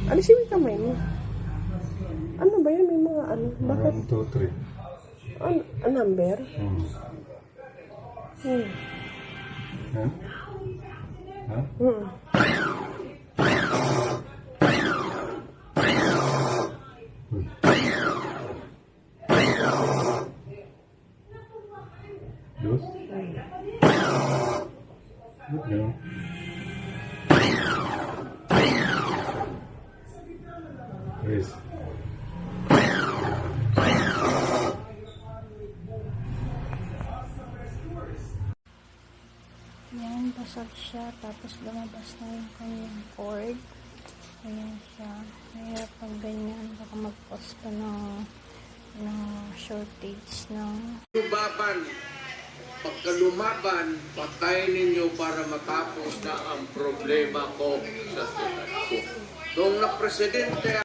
Alisin mo yung kamay mo. Ano ba yan? May mga ano? Bakit? 1, 2, 3. A number? Ha? Ha? Dos? Ba't ganun? Tres. Yan, basag siya. Tapos lumabas na yung kanyang cord. Ayan siya. Mahirap pag ganyan. Baka mag-cause pa ng shortage ng Lumaban. Pagka lumaban, patayin ninyo para matapos na ang problema ko sa siyudad ko. Noong na presidente